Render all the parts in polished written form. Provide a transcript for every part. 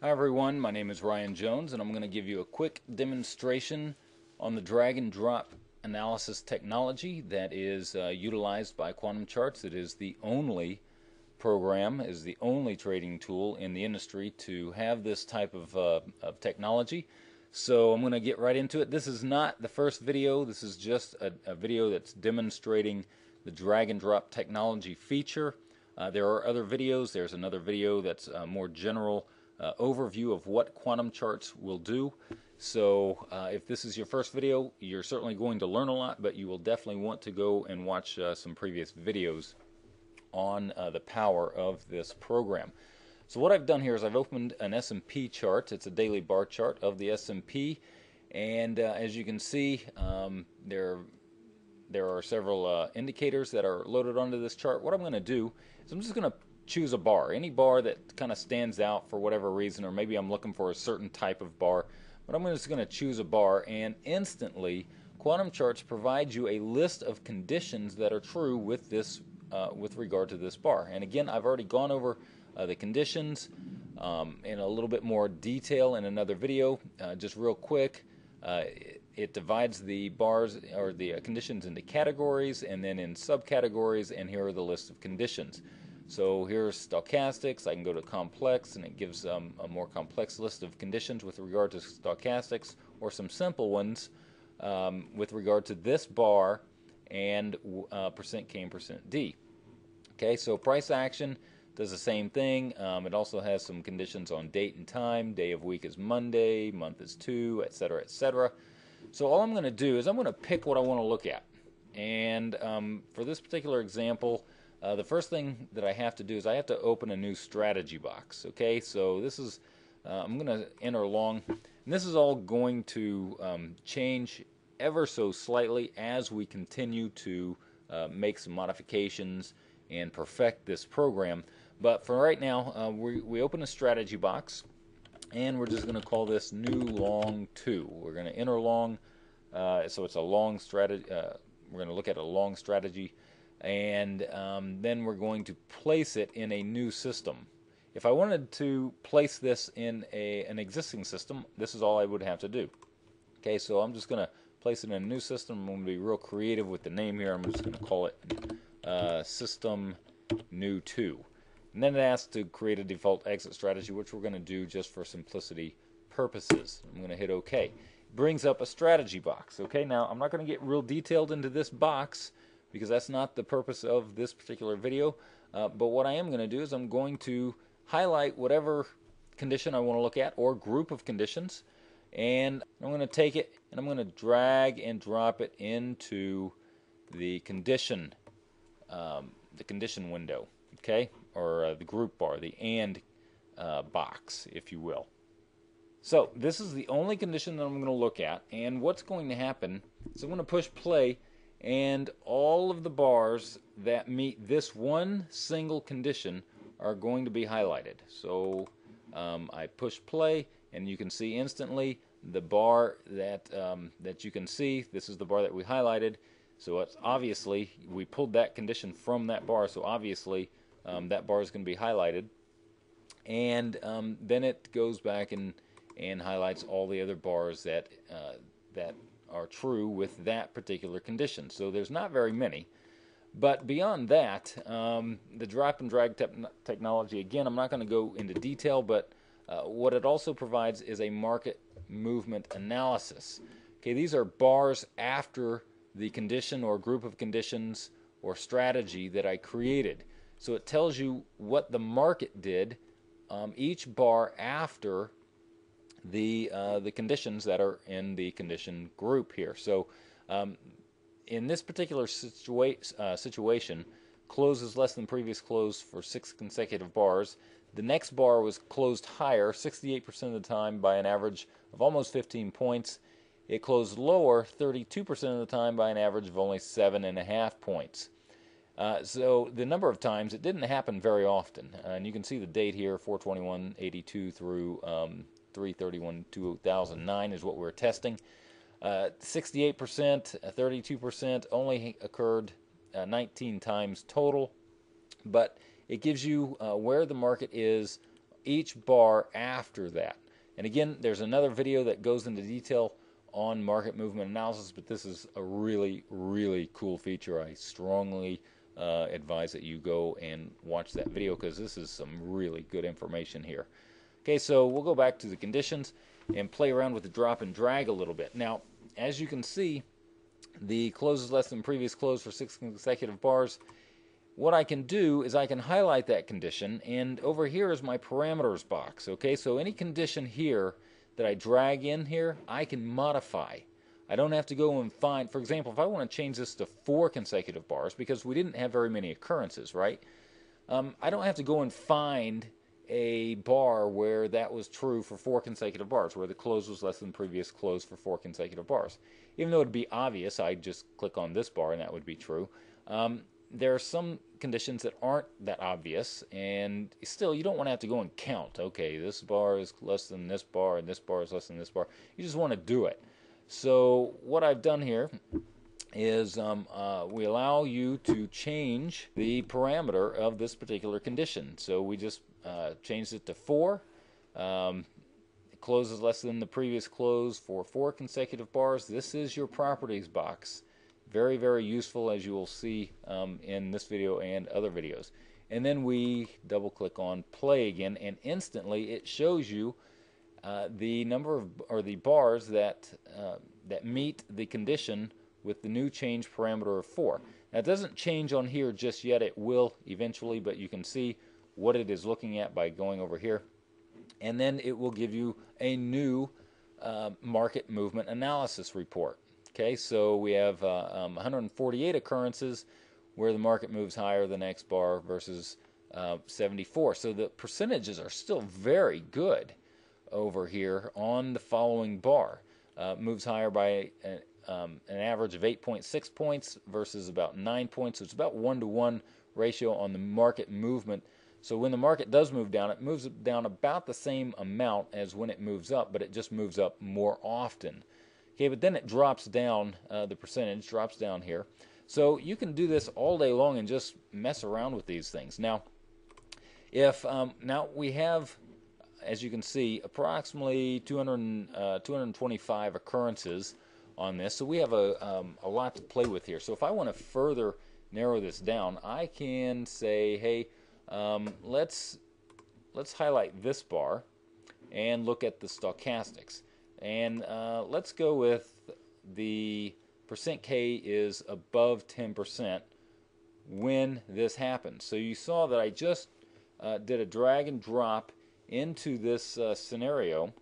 Hi everyone, my name is Ryan Jones and I'm going to give you a quick demonstration on the drag and drop analysis technology that is utilized by Quantum Charts. It is the only program, is the only trading tool in the industry to have this type of technology. So I'm going to get right into it. This is not the first video, this is just a video that's demonstrating the drag and drop technology feature. There are other videos. There's another video that's more general overview of what Quantum Charts will do. So if this is your first video, you're certainly going to learn a lot, but you will definitely want to go and watch some previous videos on the power of this program. So what I've done here is I've opened an S&P chart. It's a daily bar chart of the S&P, and as you can see, there are several indicators that are loaded onto this chart. What I'm going to do is I'm just going to choose a bar, any bar that kind of stands out for whatever reason, or maybe I'm looking for a certain type of bar, but I'm just going to choose a bar, and instantly Quantum Charts provides you a list of conditions that are true with this with regard to this bar. And again, I've already gone over the conditions in a little bit more detail in another video. Just real quick, it divides the bars or the conditions into categories and then in subcategories, and here are the list of conditions. So here's stochastics. I can go to complex, and it gives a more complex list of conditions with regard to stochastics, or some simple ones with regard to this bar and percent K and percent D. Okay, so price action does the same thing. It also has some conditions on date and time. Day of week is Monday, month is 2, etc., etc. So all I'm going to do is I'm going to pick what I want to look at. And for this particular example, the first thing that I have to do is I have to open a new strategy box. Okay, so this is, I'm going to enter long, and this is all going to change ever so slightly as we continue to make some modifications and perfect this program. But for right now, we open a strategy box, and we're just going to call this new long 2. We're going to enter long, so it's a long strategy. We're going to look at a long strategy, and then we're going to place it in a new system. If I wanted to place this in an existing system, this is all I would have to do. Okay, so I'm just going to place it in a new system. I'm going to be real creative with the name here. I'm just going to call it System New 2. And then it asks to create a default exit strategy, which we're going to do just for simplicity purposes. I'm going to hit OK. It brings up a strategy box. Okay, now I'm not going to get real detailed into this box because that's not the purpose of this particular video. But what I am going to do is I'm going to highlight whatever condition I want to look at, or group of conditions, and I'm going to take it and I'm going to drag and drop it into the condition window, okay, or the group bar, the AND box, if you will. So this is the only condition that I'm going to look at, and what's going to happen is I'm going to push play, and all of the bars that meet this one single condition are going to be highlighted. So I push play, and you can see instantly the bar that you can see. This is the bar that we highlighted. So it's obviously we pulled that condition from that bar. So obviously that bar is going to be highlighted, and then it goes back and highlights all the other bars that are true with that particular condition. So there's not very many. But beyond that, the drop and drag technology, again, I'm not going to go into detail, but what it also provides is a market movement analysis. Okay, these are bars after the condition or group of conditions or strategy that I created. So it tells you what the market did, each bar after the conditions that are in the condition group here. So in this particular situation, closes less than previous close for 6 consecutive bars. The next bar was closed higher 68% of the time by an average of almost 15 points. It closed lower 32% of the time by an average of only 7.5 points. So the number of times, it didn't happen very often. And you can see the date here, 4/21/82 through 3/31/2009 is what we're testing. 68%, 32% only occurred 19 times total, but it gives you where the market is each bar after that. And again, there's another video that goes into detail on market movement analysis, but this is a really, really cool feature. I strongly advise that you go and watch that video because this is some really good information here. Okay, so we'll go back to the conditions and play around with the drop and drag a little bit. Now, as you can see, the close is less than previous close for 6 consecutive bars. What I can do is I can highlight that condition, and over here is my parameters box. Okay, so any condition here that I drag in here, I can modify. I don't have to go and find, for example, if I want to change this to 4 consecutive bars, because we didn't have very many occurrences, right? I don't have to go and find a bar where that was true for 4 consecutive bars, where the close was less than previous close for 4 consecutive bars. Even though it would be obvious, I'd just click on this bar and that would be true. There are some conditions that aren't that obvious, and still you don't want to have to go and count. Okay, this bar is less than this bar, and this bar is less than this bar. You just want to do it. So what I've done here is we allow you to change the parameter of this particular condition. So we just changed it to 4. Close is less than the previous close for 4 consecutive bars. This is your properties box. Very, very useful, as you will see in this video and other videos. And then we double click on play again, and instantly it shows you the number of, or the bars that that meet the condition with the new change parameter of 4. Now it doesn't change on here just yet. It will eventually, but you can see what it is looking at by going over here. And then it will give you a new market movement analysis report. Okay, so we have 148 occurrences where the market moves higher the next bar versus 74. So the percentages are still very good over here on the following bar. Moves higher by an average of 8.6 points versus about 9 points. So it's about 1-to-1 ratio on the market movement. So when the market does move down, it moves down about the same amount as when it moves up, but it just moves up more often. Okay, but then it drops down, the percentage drops down here. So you can do this all day long and just mess around with these things. Now, if now we have, as you can see, approximately 225 occurrences on this. So we have a lot to play with here. So if I want to further narrow this down, I can say, hey, let's highlight this bar and look at the stochastics. And let's go with the %K is above 10% when this happens. So you saw that I just did a drag and drop into this scenario,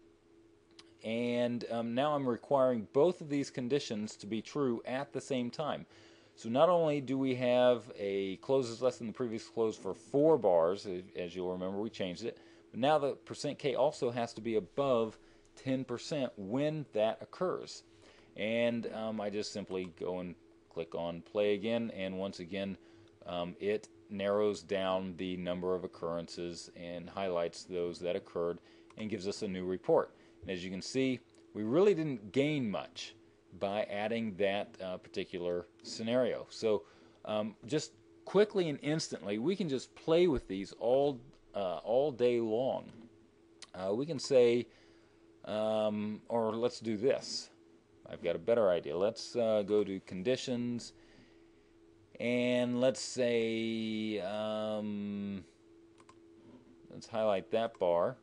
and now I'm requiring both of these conditions to be true at the same time. So not only do we have a close is less than the previous close for 4 bars, as you'll remember we changed it, but now the %K also has to be above 10% when that occurs. And I just simply go and click on play again, and once again it narrows down the number of occurrences and highlights those that occurred and gives us a new report. And as you can see, we really didn't gain much by adding that particular scenario. So just quickly and instantly we can just play with these all day long. We can say, or let's do this. I've got a better idea. Let's go to conditions, and let's say let's highlight that bar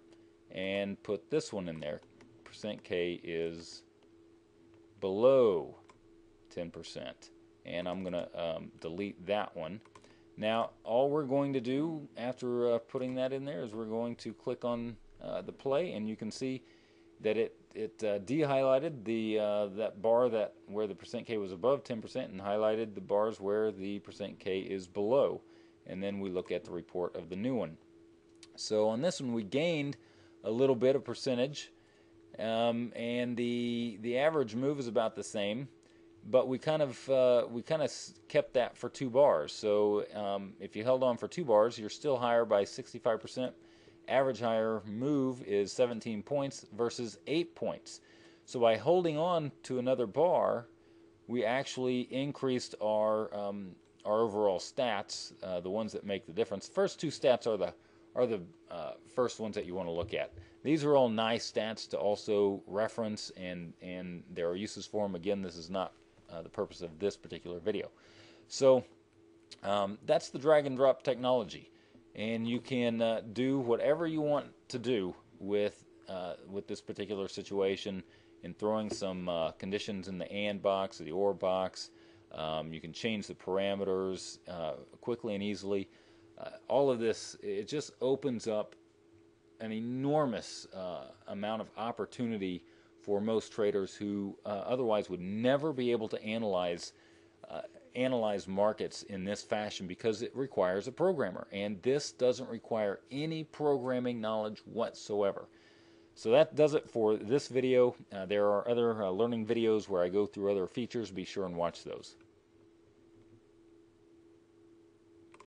and put this one in there. %K is below 10%, and I'm going to delete that one. Now all we're going to do after putting that in there is we're going to click on the play, and you can see that it de-highlighted the that bar where the %K was above 10% and highlighted the bars where the %K is below. And then we look at the report of the new one. So on this one we gained a little bit of percentage, and the average move is about the same, but we kind of kept that for 2 bars. So if you held on for 2 bars, you're still higher by 65%. Average higher move is 17 points versus 8 points. So by holding on to another bar, we actually increased our overall stats, the ones that make the difference. First 2 stats are the are the first ones that you want to look at. These are all nice stats to also reference, and there are uses for them. Again, this is not the purpose of this particular video. So that's the drag and drop technology, and you can do whatever you want to do with this particular situation in throwing some conditions in the AND box or the OR box. You can change the parameters quickly and easily. All of this, it just opens up an enormous amount of opportunity for most traders who otherwise would never be able to analyze markets in this fashion, because it requires a programmer, and this doesn't require any programming knowledge whatsoever. So that does it for this video. There are other learning videos where I go through other features. Be sure and watch those.